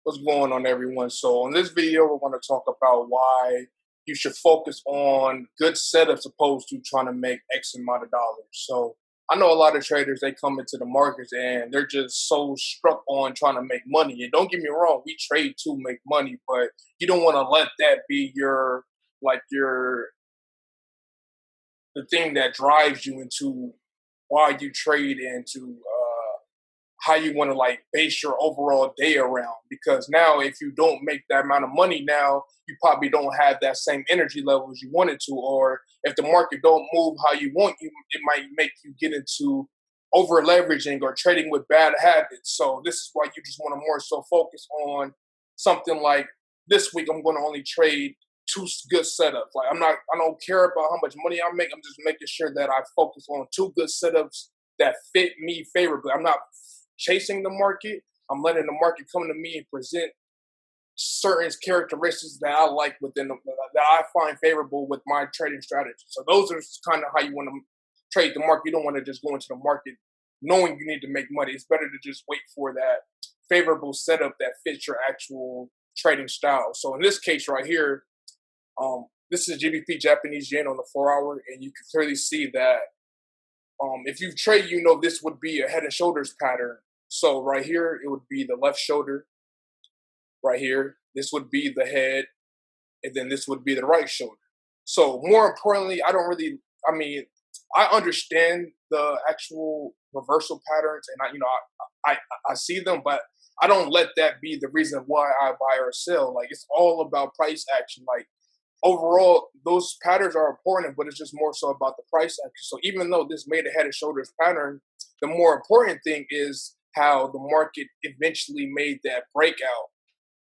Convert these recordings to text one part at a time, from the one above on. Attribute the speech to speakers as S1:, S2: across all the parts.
S1: What's going on, everyone? So, on this video, we're going to talk about why you should focus on good setups opposed to trying to make X amount of dollars. So, I know a lot of traders, they come into the markets and they're just so struck on trying to make money. And don't get me wrong, we trade to make money, but you don't want to let that be your the thing that drives you into why you trade and to how you want to like base your overall day around, because now if you don't make that amount of money now, you probably don't have that same energy level as you wanted to, or if the market don't move how you want, you it might make you get into over leveraging or trading with bad habits. So this is why you just want to more so focus on something like, this week I'm going to only trade two good setups. Like, I don't care about how much money I make. I'm just making sure that I focus on two good setups that fit me favorably. I'm not chasing the market. I'm letting the market come to me and present certain characteristics that I like that I find favorable with my trading strategy. So those are kind of how you want to trade the market. You don't want to just go into the market knowing you need to make money. It's better to just wait for that favorable setup that fits your actual trading style. So in this case right here, this is GBP Japanese yen on the 4-hour, and you can clearly see that if you trade, you know this would be a head and shoulders pattern. So right here, it would be the left shoulder. Right here, this would be the head, and then this would be the right shoulder. So more importantly, I mean, I understand the actual reversal patterns, and I see them, but I don't let that be the reason why I buy or sell. Like, it's all about price action. Like, overall, those patterns are important, but it's just more so about the price action. So even though this made a head and shoulders pattern, the more important thing is how the market eventually made that breakout.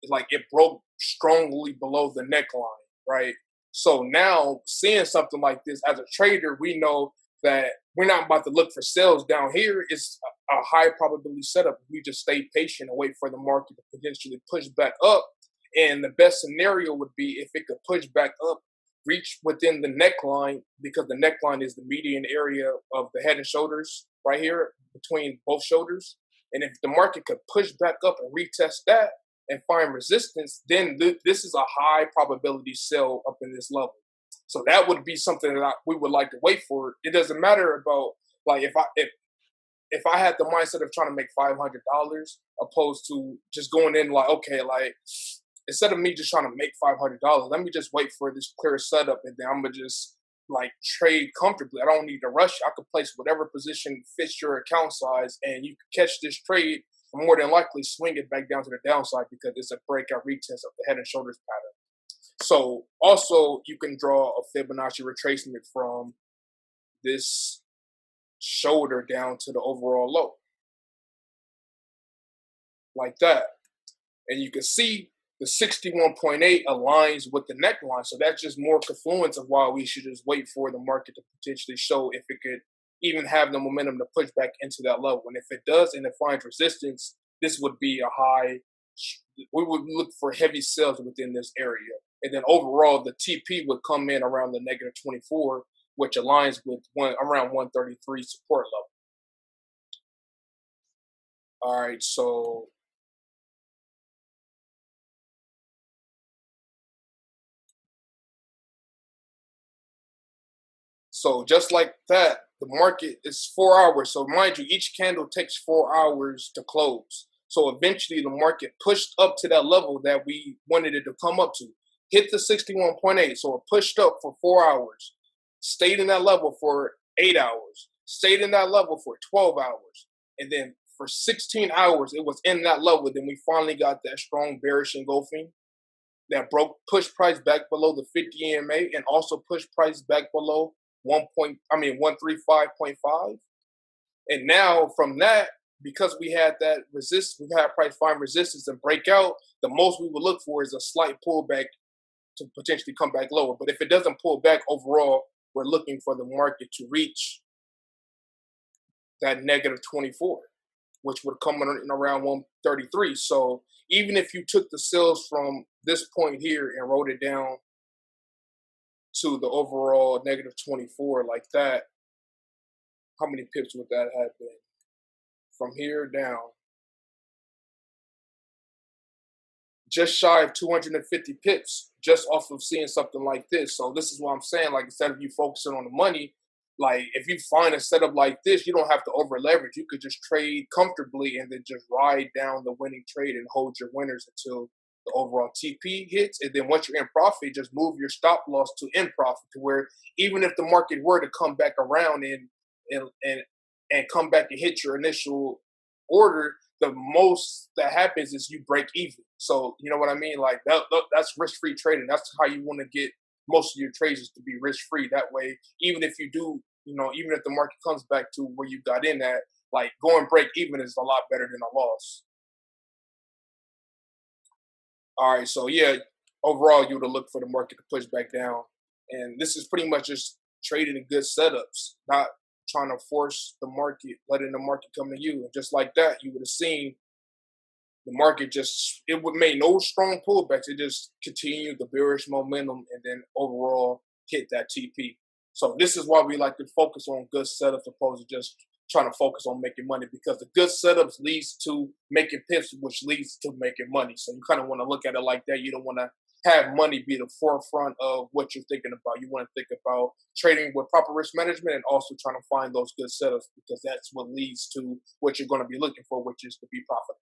S1: Like, it broke strongly below the neckline, right? So now, seeing something like this as a trader, we know that we're not about to look for sales down here. It's a high probability setup. We just stay patient and wait for the market to potentially push back up. And the best scenario would be if it could push back up, reach within the neckline, because the neckline is the median area of the head and shoulders right here between both shoulders. And if the market could push back up and retest that and find resistance, then this is a high probability sell up in this level. So that would be something that we would like to wait for. It doesn't matter about, like, if I had the mindset of trying to make $500 opposed to just going in like, okay, like, instead of me just trying to make $500, let me just wait for this clear setup, and then I'm gonna just like trade comfortably. I don't need to rush. I could place whatever position fits your account size, and you can catch this trade and more than likely swing it back down to the downside because it's a breakout retest of the head and shoulders pattern. So also, you can draw a Fibonacci retracement from this shoulder down to the overall low, like that. And you can see the 61.8 aligns with the neckline. So that's just more confluence of why we should just wait for the market to potentially show if it could even have the momentum to push back into that level. And if it does and it finds resistance, this would be a high. We would look for heavy sales within this area. And then overall, the TP would come in around the negative 24, which aligns with around 133 support level. All right, so just like that, the market is 4 hours. So mind you, each candle takes 4 hours to close. So eventually the market pushed up to that level that we wanted it to come up to. Hit the 61.8. So it pushed up for 4 hours, stayed in that level for 8 hours, stayed in that level for 12 hours. And then for 16 hours, it was in that level. Then we finally got that strong bearish engulfing that pushed price back below the 50 EMA and also pushed price back below 135.5. And now from that, because we had that we had price find resistance and breakout, the most we would look for is a slight pullback to potentially come back lower. But if it doesn't pull back overall, we're looking for the market to reach that negative 24, which would come in around 133. So even if you took the sales from this point here and wrote it down to the overall negative 24 like that, how many pips would that have been? From here down, just shy of 250 pips just off of seeing something like this. So this is what I'm saying. Like, instead of you focusing on the money, like if you find a setup like this, you don't have to over leverage. You could just trade comfortably and then just ride down the winning trade and hold your winners until the overall TP hits. And then once you're in profit, just move your stop loss to in profit, to where even if the market were to come back around and and and come back and hit your initial order, the most that happens is you break even. So you know what I mean? Like that's risk free trading. That's how you want to get most of your trades, is to be risk free. That way, even if you do, even if the market comes back to where you got in at, like going break even is a lot better than a loss. All right, so yeah, overall you would look for the market to push back down, and this is pretty much just trading in good setups, not trying to force the market, letting the market come to you. And just like that, you would have seen the market just, it would make no strong pullbacks. It just continued the bearish momentum and then overall hit that TP. So this is why we like to focus on good setups opposed to just trying to focus on making money, because the good setups leads to making pips, which leads to making money. So you kind of want to look at it like that. You don't want to have money be the forefront of what you're thinking about. You want to think about trading with proper risk management and also trying to find those good setups, because that's what leads to what you're going to be looking for, which is to be profitable.